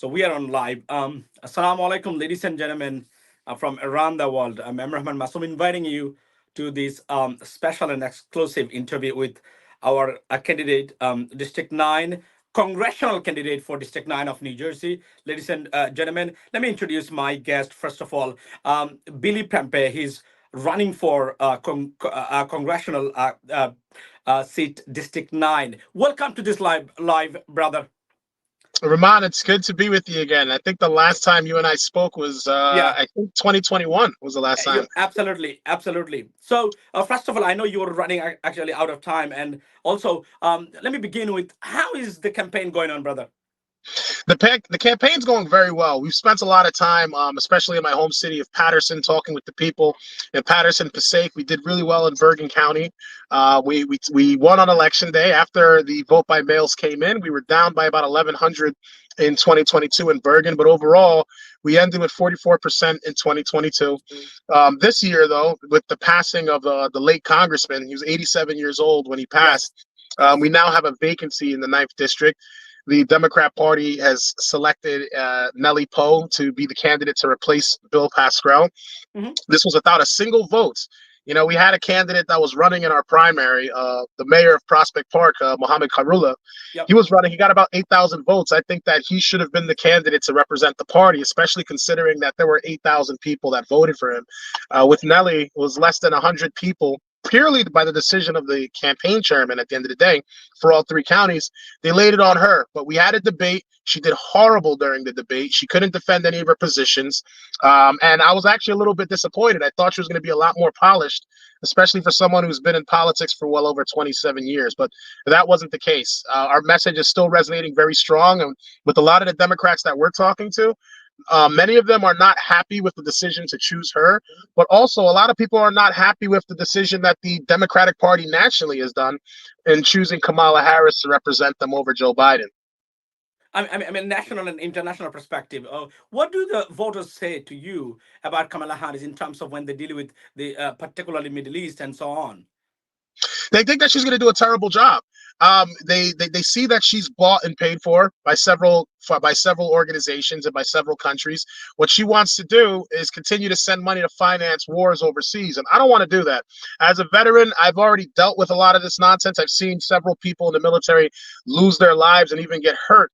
So we are on live. Assalamu alaikum, ladies and gentlemen from around the world. I'm Rahman Masoom inviting you to this special and exclusive interview with our candidate, District 9, Congressional candidate for District 9 of New Jersey. Ladies and gentlemen, let me introduce my guest. First of all, Billy Prempeh. He's running for Congressional seat District 9. Welcome to this live, brother. Rahman, it's good to be with you again. I think the last time you and I spoke was, Yeah. I think 2021 was the last time. You absolutely. So first of all, I know you were running actually out of time, and also let me begin with how is the campaign going on, brother? The campaign's going very well. We've spent a lot of time, especially in my home city of Patterson, talking with the people in Patterson, Passaic. We did really well in Bergen County. We won on election day after the vote by mails came in. We were down by about 1,100 in 2022 in Bergen, but overall we ended with 44% in 2022. This year, though, with the passing of the late congressman, he was 87 years old when he Yes. passed. We now have a vacancy in the 9th district. The Democrat Party has selected Nellie Poe to be the candidate to replace Bill Pascrell. Hmm. This was without a single vote. You know, we had a candidate that was running in our primary, the mayor of Prospect Park, Mohammed Karula. Yep. He was running. He got about 8,000 votes. I think that he should have been the candidate to represent the party, especially considering that there were 8,000 people that voted for him. With Nellie, it was less than 100 people, purely by the decision of the campaign chairman at the end of the day for all three counties. They laid it on her, but we had a debate. She did horrible during the debate. She couldn't defend any of her positions. And I was actually a little bit disappointed. I thought she was going to be a lot more polished, especially for someone who's been in politics for well over 27 years. But that wasn't the case. Our message is still resonating very strong. And with a lot of the Democrats that we're talking to, many of them are not happy with the decision to choose her, but also a lot of people are not happy with the decision that the Democratic Party nationally has done in choosing Kamala Harris to represent them over Joe Biden. I mean, national and international perspective. What do the voters say to you about Kamala Harris in terms of when they deal with the particularly Middle East and so on? They think that she's going to do a terrible job. They see that she's bought and paid for by several organizations and by several countries. What she wants to do is continue to send money to finance wars overseas, and I don't want to do that. As a veteran, I've already dealt with a lot of this nonsense. I've seen several people in the military lose their lives and even get hurt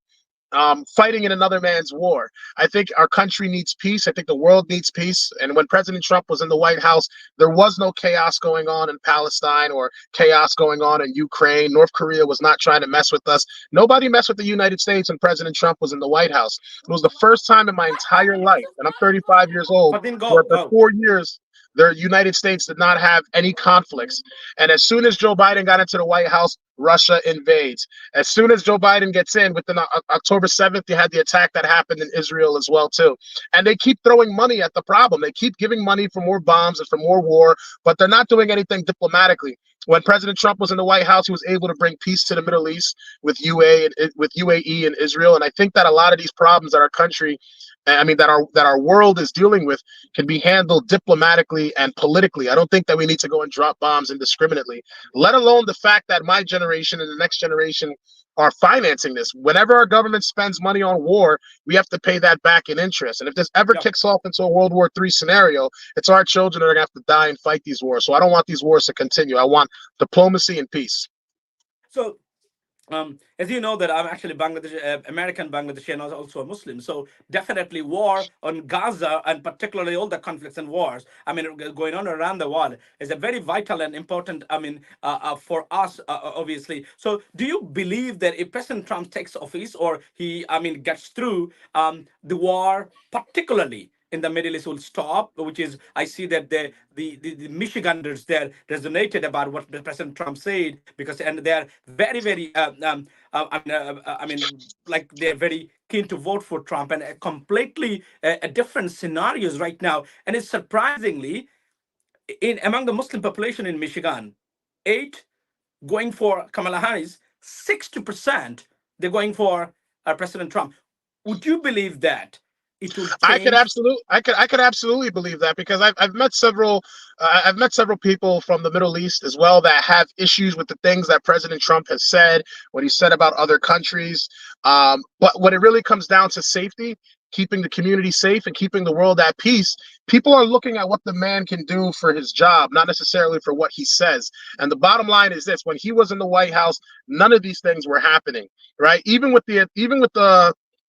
fighting in another man's war. I think our country needs peace. I think the world needs peace. And when President Trump was in the White House, there was no chaos going on in Palestine or chaos going on in Ukraine. North Korea was not trying to mess with us. Nobody messed with the United States when President Trump was in the White House. It was the first time in my entire life, and I'm 35 years old, Fatin, where go for go. 4 years, the United States did not have any conflicts. And as soon as Joe Biden got into the White House, Russia invades. As soon as Joe Biden gets in, within October 7th, you had the attack that happened in Israel as well, too. And they keep throwing money at the problem. They keep giving money for more bombs and for more war, but they're not doing anything diplomatically. When President Trump was in the White House, he was able to bring peace to the Middle East with UAE and Israel. And I think that a lot of these problems that our country, I mean, that our world is dealing with can be handled diplomatically and politically. I don't think that we need to go and drop bombs indiscriminately, let alone the fact that my generation and the next generation are financing this. Whenever our government spends money on war, we have to pay that back in interest. And if this ever Yep. kicks off into a World War III scenario, it's our children that are going to have to die and fight these wars. So I don't want these wars to continue. I want diplomacy and peace. So as you know that I'm actually Bangladesh, American Bangladeshi, and also a Muslim. So definitely war on Gaza and particularly all the conflicts and wars. I mean, going on around the world is a very vital and important. I mean, for us, obviously. So do you believe that if President Trump takes office or he, I mean, gets through, the war, particularly in the Middle East, will stop? Which is, I see that the Michiganders there resonated about what President Trump said because and they're very very I mean like they're very keen to vote for Trump and completely different scenarios right now. And it's surprisingly in among the Muslim population in Michigan, eight going for Kamala Harris, 60% they're going for President Trump. Would you believe that? it will I could change? absolutely believe that, because I've met several people from the Middle East as well that have issues with the things that President Trump has said, what he said about other countries. But when it really comes down to safety, keeping the community safe and keeping the world at peace, people are looking at what the man can do for his job, not necessarily for what he says. And the bottom line is this: when he was in the White House, none of these things were happening, right? Even with the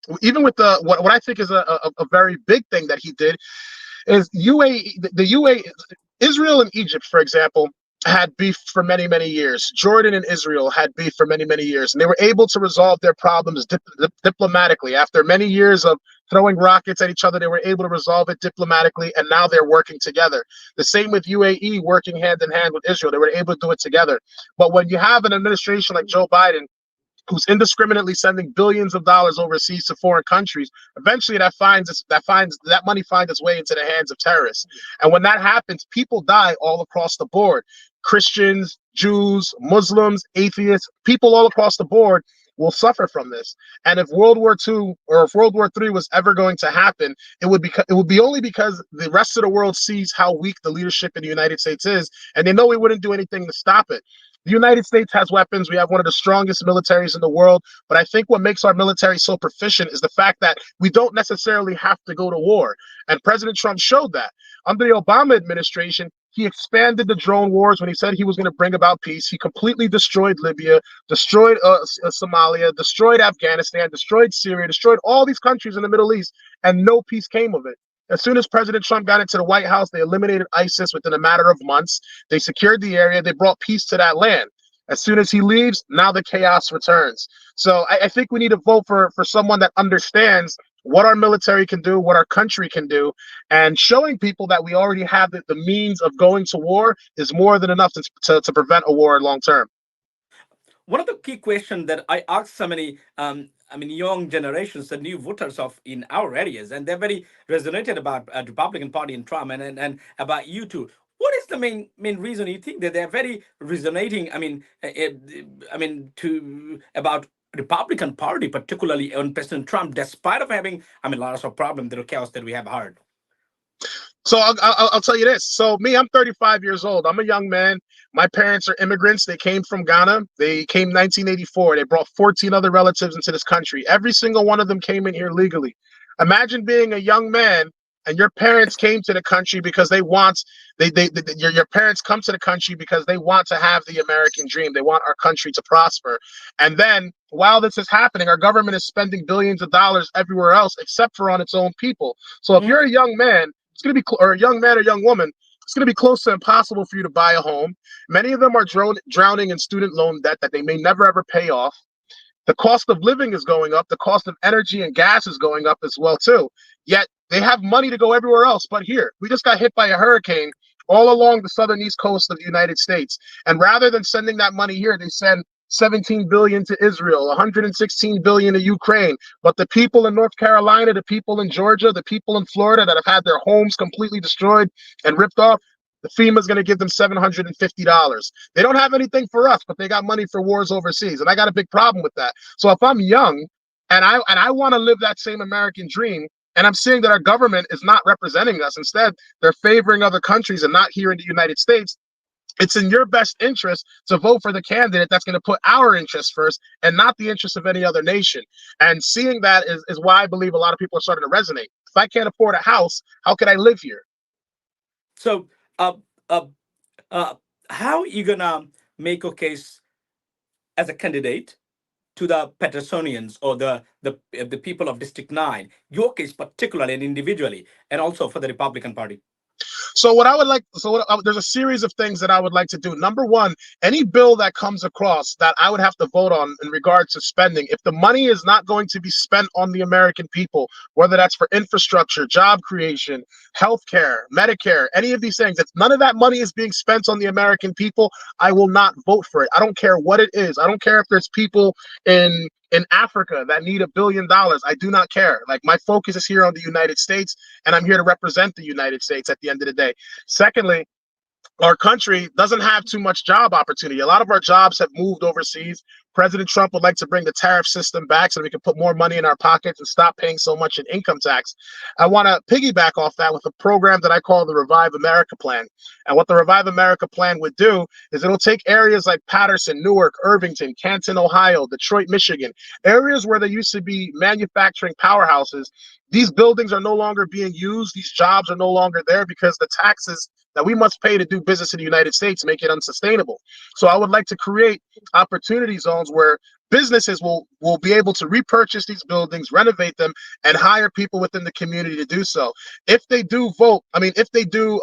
what I think is a very big thing that he did is UAE, the UAE, Israel and Egypt, for example, had beef for many, many years. Jordan and Israel had beef for many, many years, and they were able to resolve their problems diplomatically. After many years of throwing rockets at each other, they were able to resolve it diplomatically, and now they're working together. The same with UAE working hand in hand with Israel. They were able to do it together. But when you have an administration like Joe Biden, who's indiscriminately sending billions of dollars overseas to foreign countries, eventually that money finds its way into the hands of terrorists. And when that happens, people die all across the board. Christians, Jews, Muslims, atheists, people all across the board will suffer from this. And if World War II or if World War III was ever going to happen, it would be only because the rest of the world sees how weak the leadership in the United States is, and they know we wouldn't do anything to stop it. The United States has weapons. We have one of the strongest militaries in the world. But I think what makes our military so proficient is the fact that we don't necessarily have to go to war. And President Trump showed that. Under the Obama administration, he expanded the drone wars when he said he was going to bring about peace. He completely destroyed Libya, destroyed Somalia, destroyed Afghanistan, destroyed Syria, destroyed all these countries in the Middle East, and no peace came of it. As soon as President Trump got into the White House, they eliminated ISIS within a matter of months. They secured the area. They brought peace to that land. As soon as he leaves, now the chaos returns. So I think we need to vote for someone that understands what our military can do, what our country can do, and showing people that we already have the means of going to war is more than enough to prevent a war long term. One of the key questions that I ask so many, young generations, the new voters of in our areas, and they're very resonated about Republican Party and Trump, and about you too. What is the main reason you think that they're very resonating? To about Republican Party, particularly on President Trump, despite of having, lots of problems, the chaos that we have heard. So I'll tell you this. So me, I'm 35 years old. I'm a young man. My parents are immigrants. They came from Ghana. They came 1984. They brought 14 other relatives into this country. Every single one of them came in here legally. Imagine being a young man and your parents came to the country because your parents come to the country because they want to have the American dream. They want our country to prosper. And then while this is happening, our government is spending billions of dollars everywhere else except for on its own people. So if you're a young man, it's going to be, or a young man or young woman, it's going to be close to impossible for you to buy a home. Many of them are drowning in student loan debt that they may never ever pay off. The cost of living is going up. The cost of energy and gas is going up as well too. Yet they have money to go everywhere else but here. We just got hit by a hurricane all along the southern east coast of the United States. And rather than sending that money here, they send 17 billion to Israel, 116 billion to Ukraine. But the people in North Carolina, the people in Georgia, the people in Florida that have had their homes completely destroyed and ripped off, the FEMA is going to give them $750. They don't have anything for us, but they got money for wars overseas. And I got a big problem with that. So if I'm young and I want to live that same American dream, and I'm seeing that our government is not representing us, instead, they're favoring other countries and not here in the United States, it's in your best interest to vote for the candidate that's going to put our interests first and not the interests of any other nation. And seeing that is why I believe a lot of people are starting to resonate. If I can't afford a house, how could I live here? So, uh, uh, uh, how you gonna make a case as a candidate to the Petersonians or the people of District 9, your case particularly and individually, and also for the Republican Party? So what I would like, there's a series of things that I would like to do. Number one, any bill that comes across that I would have to vote on in regards to spending, if the money is not going to be spent on the American people, whether that's for infrastructure, job creation, healthcare, Medicare, any of these things, if none of that money is being spent on the American people, I will not vote for it. I don't care what it is. I don't care if there's people in Africa that need $1 billion. I do not care. Like, my focus is here on the United States, and I'm here to represent the United States at the end of the day. Secondly, our country doesn't have too much job opportunity. A lot of our jobs have moved overseas. President Trump would like to bring the tariff system back so we can put more money in our pockets and stop paying so much in income tax. I want to piggyback off that with a program that I call the Revive America Plan. And what the Revive America Plan would do is it'll take areas like Patterson, Newark, Irvington, Canton, Ohio, Detroit, Michigan, areas where there used to be manufacturing powerhouses. These buildings are no longer being used. These jobs are no longer there because the taxes that we must pay to do business in the United States make it unsustainable. So I would like to create opportunity zones where businesses will be able to repurchase these buildings, renovate them, and hire people within the community to do so. If they do if they do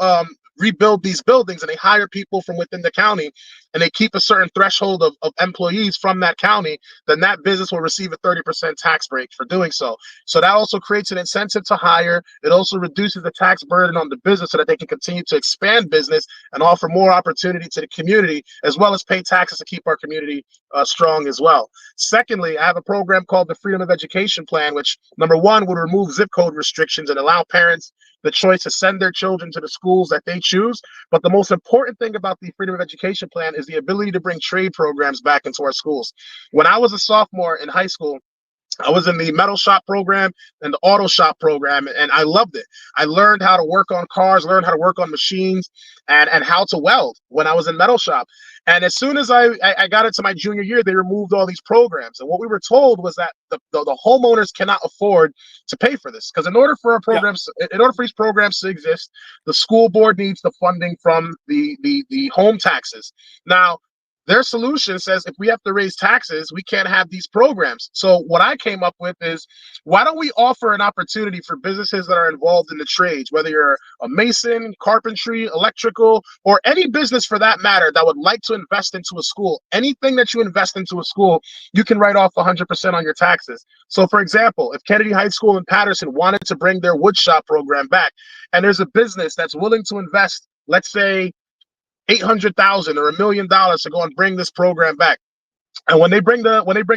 rebuild these buildings and they hire people from within the county and they keep a certain threshold of employees from that county, then that business will receive a 30% tax break for doing so. So that also creates an incentive to hire. It also reduces the tax burden on the business so that they can continue to expand business and offer more opportunity to the community, as well as pay taxes to keep our community strong as well. Secondly, I have a program called the Freedom of Education Plan, which, number one, would remove zip code restrictions and allow parents the choice to send their children to the schools that they choose. But the most important thing about the Freedom of Education Plan is the ability to bring trade programs back into our schools. When I was a sophomore in high school, I was in the metal shop program and the auto shop program, and I loved it. I learned how to work on cars, learned how to work on machines, and how to weld when I was in metal shop. And as soon as I got into my junior year, they removed all these programs. And what we were told was that the homeowners cannot afford to pay for this, because in order for these programs to exist, the school board needs the funding from the home taxes. Now, their solution says if we have to raise taxes, we can't have these programs. So what I came up with is, why don't we offer an opportunity for businesses that are involved in the trades, whether you're a mason, carpentry, electrical, or any business for that matter that would like to invest into a school. Anything that you invest into a school, you can write off 100% on your taxes. So for example, if Kennedy High School in Patterson wanted to bring their wood shop program back, and there's a business that's willing to invest, let's say, $800,000 or $1 million to go and bring this program back. And when they bring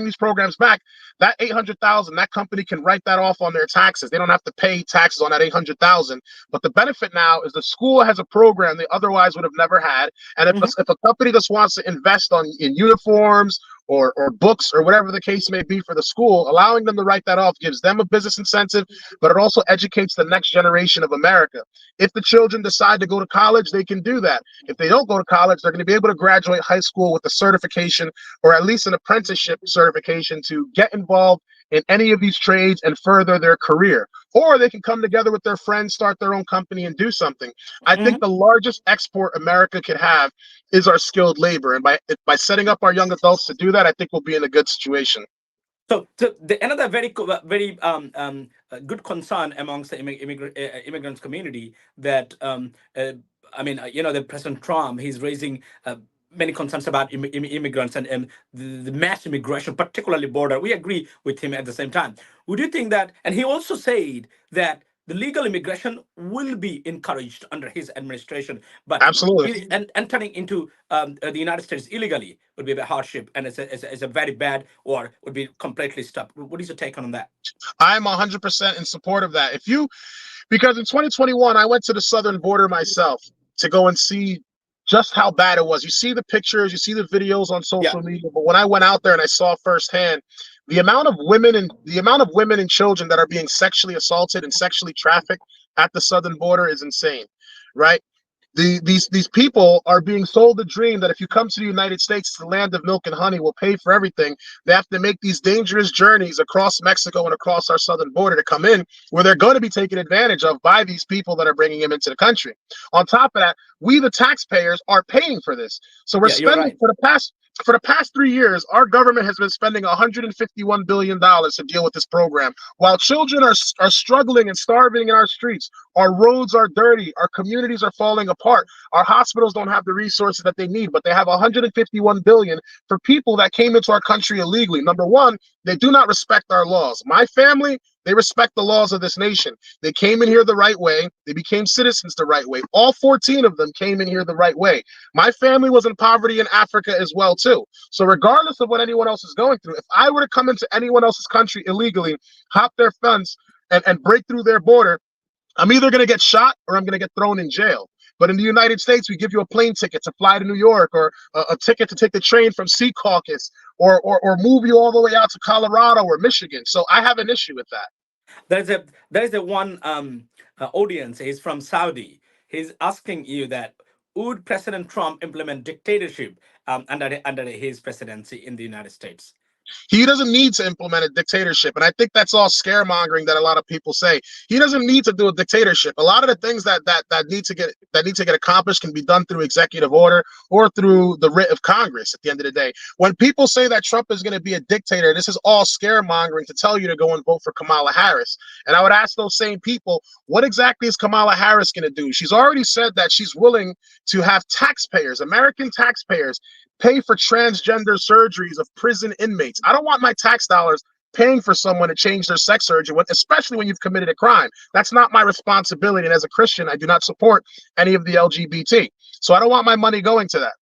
these programs back, that 800,000, that company can write that off on their taxes. They don't have to pay taxes on that 800,000. But the benefit now is the school has a program they otherwise would have never had. And if a company just wants to invest in uniforms or books or whatever the case may be for the school, allowing them to write that off gives them a business incentive, but it also educates the next generation of America. If the children decide to go to college, they can do that. If they don't go to college, they're going to be able to graduate high school with a certification, or at least an apprenticeship certification, to get involved in any of these trades and further their career. Or they can come together with their friends, start their own company, and do something. I think the largest export America could have is our skilled labor. And by setting up our young adults to do that, I think we'll be in a good situation. So, another very good concern amongst the immigrants community that the President Trump, he's raising many concerns about immigrants and the mass immigration, particularly border. We agree with him at the same time. Would you think that? And he also said that the legal immigration will be encouraged under his administration, but Absolutely. and entering into the United States illegally would be a hardship, and it's a very bad, or would be completely stopped. What is your take on that? I'm 100% in support of that. Because in 2021, I went to the southern border myself to go and see just how bad it was. You see the pictures, you see the videos on Yeah. social media, but when I went out there and I saw firsthand the amount of women and children that are being sexually assaulted and sexually trafficked at the southern border is insane, right? These people are being sold the dream that if you come to the United States, the land of milk and honey, will pay for everything. They have to make these dangerous journeys across Mexico and across our southern border to come in, where they're going to be taken advantage of by these people that are bringing them into the country. On top of that, we, the taxpayers, are paying for this. So we're spending Right. For the past 3 years, our government has been spending $151 billion to deal with this program. While children are struggling and starving in our streets, our roads are dirty, our communities are falling apart, our hospitals don't have the resources that they need, but they have $151 billion for people that came into our country illegally. Number one, they do not respect our laws. My family, they respect the laws of this nation. They came in here the right way. They became citizens the right way. All 14 of them came in here the right way. My family was in poverty in Africa as well, too. So regardless of what anyone else is going through, if I were to come into anyone else's country illegally, hop their fence, and break through their border, I'm either going to get shot or I'm going to get thrown in jail. But in the United States, we give you a plane ticket to fly to New York, or a ticket to take the train from Sea Caucus, or move you all the way out to Colorado or Michigan. So I have an issue with that. There is a one audience. He's from Saudi. He's asking you that would President Trump implement dictatorship under his presidency in the United States? He doesn't need to implement a dictatorship. And I think that's all scaremongering that a lot of people say. He doesn't need to do a dictatorship. A lot of the things that need to get accomplished can be done through executive order or through the writ of Congress at the end of the day. When people say that Trump is going to be a dictator, this is all scaremongering to tell you to go and vote for Kamala Harris. And I would ask those same people, what exactly is Kamala Harris going to do? She's already said that she's willing to have taxpayers, American taxpayers, pay for transgender surgeries of prison inmates. I don't want my tax dollars paying for someone to change their sex surgery, especially when you've committed a crime. That's not my responsibility. And as a Christian, I do not support any of the LGBT. So I don't want my money going to that.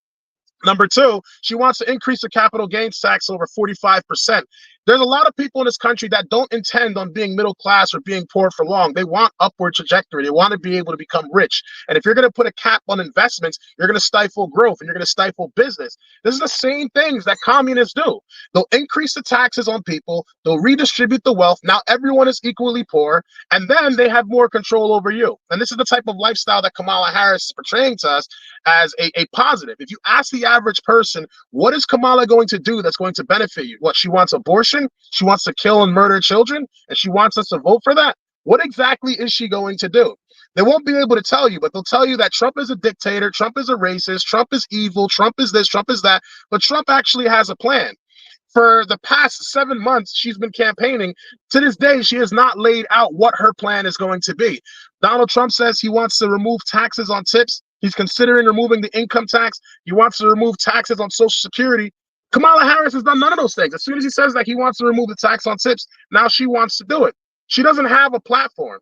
Number two, she wants to increase the capital gains tax over 45%. There's a lot of people in this country that don't intend on being middle class or being poor for long. They want upward trajectory. They want to be able to become rich. And if you're going to put a cap on investments, you're going to stifle growth and you're going to stifle business. This is the same things that communists do. They'll increase the taxes on people. They'll redistribute the wealth. Now everyone is equally poor. And then they have more control over you. And this is the type of lifestyle that Kamala Harris is portraying to us as a positive. If you ask the average person, what is Kamala going to do that's going to benefit you? What, she wants abortion? She wants to kill and murder children, and she wants us to vote for that? What exactly is she going to do? They won't be able to tell you, but they'll tell you that Trump is a dictator, Trump is a racist, Trump is evil, Trump is this, Trump is that. But Trump actually has a plan. For the past 7 months, she's been campaigning. To this day, she has not laid out what her plan is going to be. Donald Trump says he wants to remove taxes on tips. He's considering removing the income tax. He wants to remove taxes on Social Security. Kamala Harris has done none of those things. As soon as he says that he wants to remove the tax on tips, now she wants to do it. She doesn't have a platform.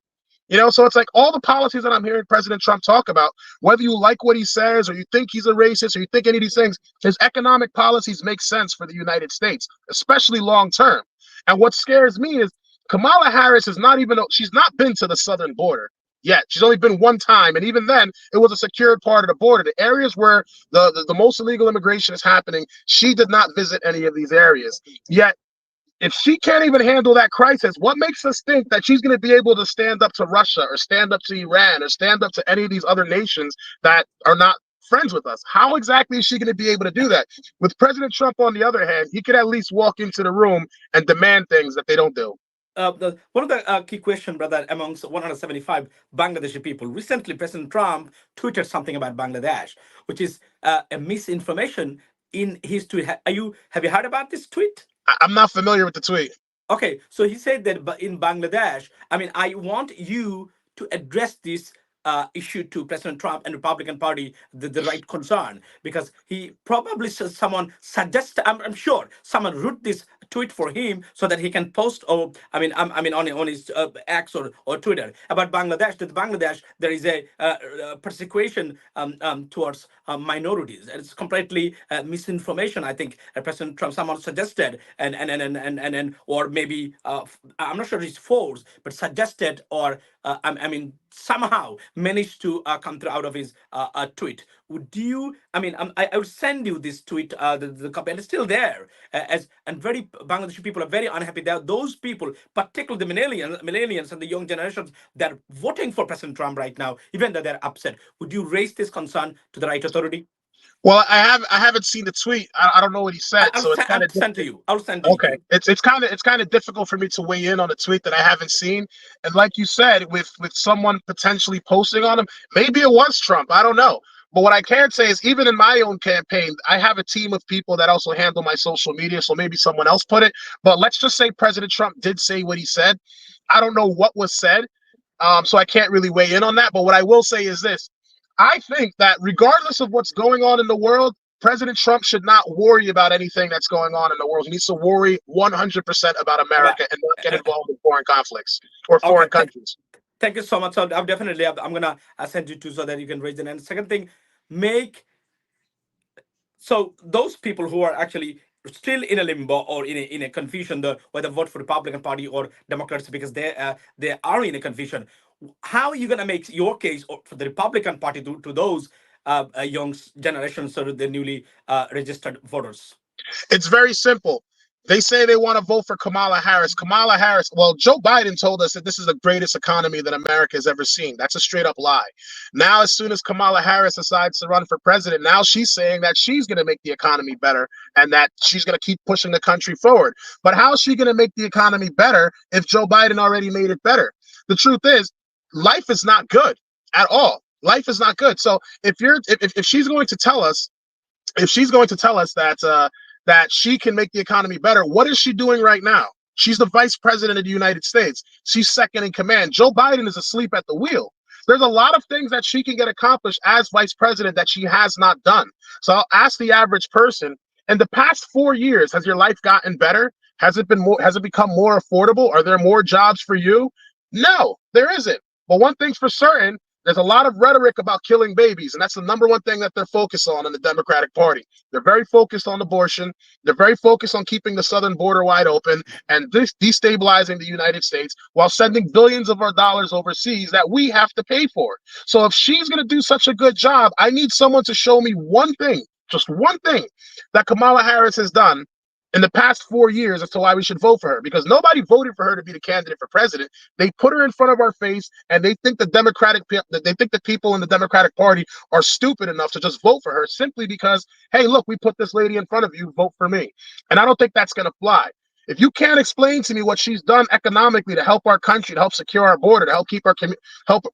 So it's like all the policies that I'm hearing President Trump talk about, whether you like what he says or you think he's a racist or you think any of these things, his economic policies make sense for the United States, especially long term. And what scares me is Kamala Harris she's not been to the southern border yet. She's only been one time, and even then, it was a secured part of the border. The areas where the most illegal immigration is happening, she did not visit any of these areas. Yet, if she can't even handle that crisis, what makes us think that she's going to be able to stand up to Russia or stand up to Iran or stand up to any of these other nations that are not friends with us? How exactly is she going to be able to do that? With President Trump, on the other hand, he could at least walk into the room and demand things that they don't do. One of the key questions, brother, amongst 175 Bangladeshi people. Recently, President Trump tweeted something about Bangladesh, which is a misinformation in his tweet. Have you heard about this tweet? I'm not familiar with the tweet. Okay, so he said that in Bangladesh, I want you to address this issue to President Trump and Republican Party, the right concern, because he probably someone suggested. I'm sure someone wrote this tweet for him so that he can post, or on his X or Twitter about Bangladesh. That Bangladesh there is a persecution towards minorities. It's completely misinformation. I think President Trump someone suggested and or maybe I'm not sure it's false, but suggested or somehow managed to come through out of his tweet. Would you? I would send you this tweet, the copy, and it's still there. And very Bangladeshi people are very unhappy. That those people, particularly the millennials and the young generations, that are voting for President Trump right now, even though they're upset. Would you raise this concern to the right authority? Well, I haven't seen the tweet. I don't know what he said, so it's kind I'll of send to you. I'll send to you. okay. It's kind of difficult for me to weigh in on a tweet that I haven't seen. And like you said, with someone potentially posting on him, maybe it was Trump. I don't know. But what I can say is, even in my own campaign, I have a team of people that also handle my social media. So maybe someone else put it. But let's just say President Trump did say what he said. I don't know what was said, so I can't really weigh in on that. But what I will say is this. I think that regardless of what's going on in the world, President Trump should not worry about anything that's going on in the world. He needs to worry 100% about But, America and not get involved in foreign conflicts or okay. foreign countries. Thank you so much. So I'm gonna send you to so that you can raise it. And second thing, make so those people who are actually still in a limbo or in a confusion, whether vote for Republican Party or Democrats, because they are in a confusion. how are you going to make your case for the Republican Party to those young generations or the newly registered voters? It's very simple. They say they want to vote for Kamala Harris. Kamala Harris, well, Joe Biden told us that this is the greatest economy that America has ever seen. That's a straight up lie. Now, as soon as Kamala Harris decides to run for president, now she's saying that she's going to make the economy better and that she's going to keep pushing the country forward. But how is she going to make the economy better if Joe Biden already made it better? The truth is, life is not good at all. Life is not good. So if she's going to tell us, that she can make the economy better, what is she doing right now? She's the vice president of the United States. She's second in command. Joe Biden is asleep at the wheel. There's a lot of things that she can get accomplished as vice president that she has not done. So I'll ask the average person, in the past 4 years, has your life gotten better? Has it become more affordable? Are there more jobs for you? No, there isn't. But one thing's for certain, there's a lot of rhetoric about killing babies, and that's the number one thing that they're focused on in the Democratic Party. They're very focused on abortion. They're very focused on keeping the southern border wide open and destabilizing the United States while sending billions of our dollars overseas that we have to pay for. So if she's going to do such a good job, I need someone to show me one thing, just one thing, that Kamala Harris has done in the past 4 years as to why we should vote for her, because nobody voted for her to be the candidate for president. They put her in front of our face, and they think the people in the Democratic Party are stupid enough to just vote for her simply because, hey, look, we put this lady in front of you, vote for me. And I don't think that's going to fly. If you can't explain to me what she's done economically to help our country, to help secure our border, to help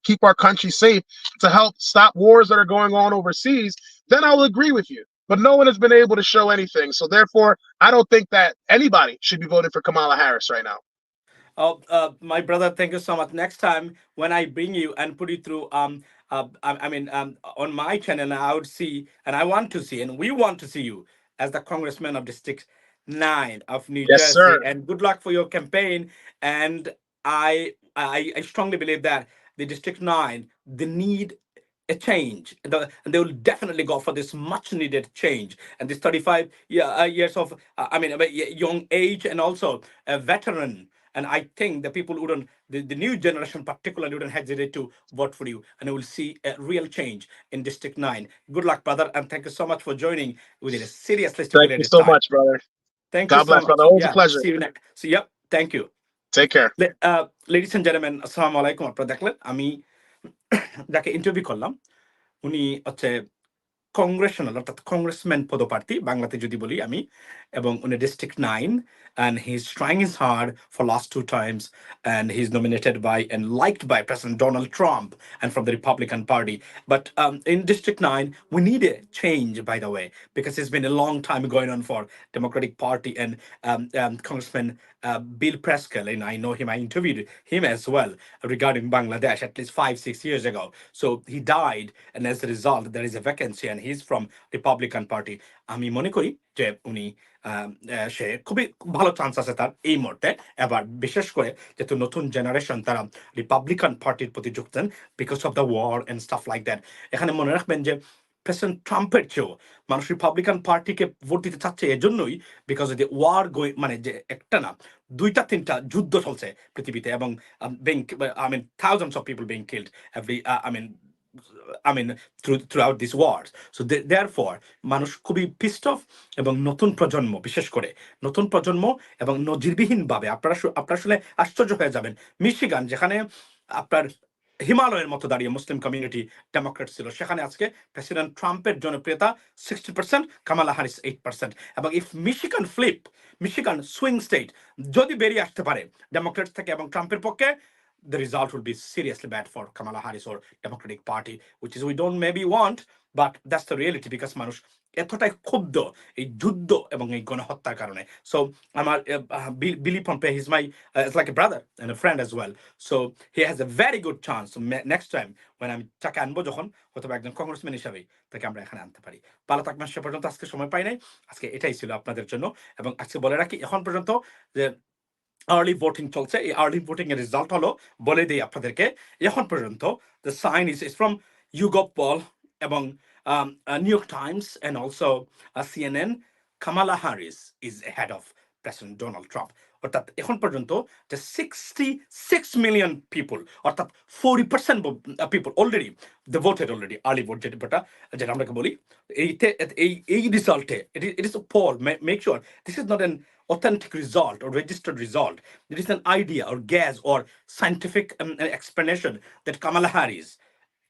keep our country safe, to help stop wars that are going on overseas, then I'll agree with you. But no one has been able to show anything. So therefore, I don't think that anybody should be voting for Kamala Harris right now. Oh, my brother, thank you so much. Next time when I bring you and put you through, on my channel, I would see, and I want to see, and we want to see you as the Congressman of District 9 of New Yes, Jersey. sir. And good luck for your campaign. And I strongly believe that the District 9, they need a change. And they will definitely go for this much needed change. And this 35 years of, young age, and also a veteran. And I think the people wouldn't, the new generation particularly wouldn't hesitate to vote for you. And we will see a real change in District 9. Good luck, brother. And thank you so much for joining within a seriously Thank you stipulated so time. much, brother. Thank you God so bless, brother. much. Always a Yeah. pleasure. See you next. So, yep. Thank you. Take care. Ladies and gentlemen, আসসালামু আলাইকুম। আপনারা দেখলেন আমি যাকে interview করলাম, উনি হচ্ছে Congressional অর্থাৎ কংগ্রেসম্যান পদপ্রার্থী বাংলাতে যদি বলি আমি, এবং উনি district 9, and he's trying his hard for last 2 times, and he's nominated by and liked by President Donald Trump and from the Republican Party. But in District 9 we need a change, by the way, because it's been a long time going on for Democratic Party. And Congressman Bill Prempeh, and I know him, I interviewed him as well regarding Bangladesh at least 5-6 years ago. So he died, and as a result there is a vacancy, and he's from Republican Party. আমি মনে করি যে উনি সে খুবই ভালো chance আছে তার এই মুহূর্তে। এবার বিশেষ করে যেহেতু নতুন জেনারেশন তারা রিপাবলিকান পার্টির প্রতি ঝুঁকছেন because of the war and stuff like that. এখানে মনে রাখবেন যে প্রেসিডেন্ট ট্রাম্পের চেয়েও মানুষ রিপাবলিকান পার্টিকে ভোট দিতে চাচ্ছে এজন্যই because of the were going, মানে যে একটা না 2-3টা যুদ্ধ চলছে পৃথিবীতে, এবং thousands of people being killed every throughout these wars. So therefore মানুষ খুবই পিস্ট অফ, এবং নতুন প্রজন্ম, বিশেষ করে নতুন প্রজন্ম এবং নজিরবিহীন ভাবে আপনারা আসলে আশ্চর্য হয়ে যাবেন। মিশিগান, যেখানে আপনার হিমালয়ের মতো দাঁড়িয়ে মুসলিম কমিউনিটি ডেমোক্রেট ছিল, সেখানে আজকে প্রেসিডেন্ট ট্রাম্পের জনপ্রিয়তা 60%, কামালা হ্যারিস 8%। এবং ইফ মিশিগান সুইং স্টেট যদি বেরিয়ে আসতে পারে ডেমোক্রেটস থেকে এবং ট্রাম্পের পক্ষে, the result will be seriously bad for Kamala Harris or Democratic Party, which is we don't maybe want, but that's the reality because মানুষ এতটাই ক্ষুব্ধ এই যুদ্ধ এবং এই গণহত্যার কারণে। So আমার Billy Prempeh, he's my it's like a brother and a friend as well, so he has a very good chance to next time when আমি তাকে আনবো, যখন হয়তো একজন কংগ্রেসম্যান হিসাবে তাকে আমরা এখানে আনতে পারি। ভালো থাকবেন। সে পর্যন্ত আজকে সময় পাই নাই, আজকে এটাই ছিল আপনাদের জন্য। এবং আজকে বলে রাখি এখন পর্যন্ত যে আর্লি ভোটিং চলছে, এই আর্লি ভোটিং এর রেজাল্ট হলো, বলে দিই আপনাদেরকে, এখন পর্যন্ত the sign is from YouGov poll এবং New York Times and also CNN, Kamala Harris is ahead of President Donald Trump. অর্থাৎ এখন পর্যন্ত যে 66 মিলিয়ন পিপল, অর্থাৎ 40% people already they voted already, early vote যেটা আমরা বলি। এইতে এই রিজাল্টে it is poll, make sure this is not an authentic result or registered result. It is an idea or guess or scientific explanation that Kamala Harris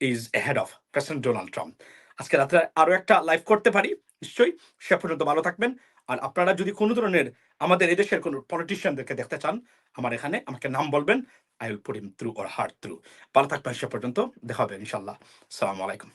is ahead of President Donald Trump. আজকে রাত্রে আরো একটা live করতে পারি নিশ্চয়ই। সে পর্যন্ত ভালো থাকবেন। আর আপনারা যদি কোনো ধরনের আমাদের এদেশের কোনো পলিটিশিয়ানদেরকে দেখতে চান, আমার এখানে আমাকে নাম বলবেন, I will put him through or heart through. ভালো থাকবেন, সে পর্যন্ত দেখা হবে ইনশাল্লাহ। আসসালামু আলাইকুম।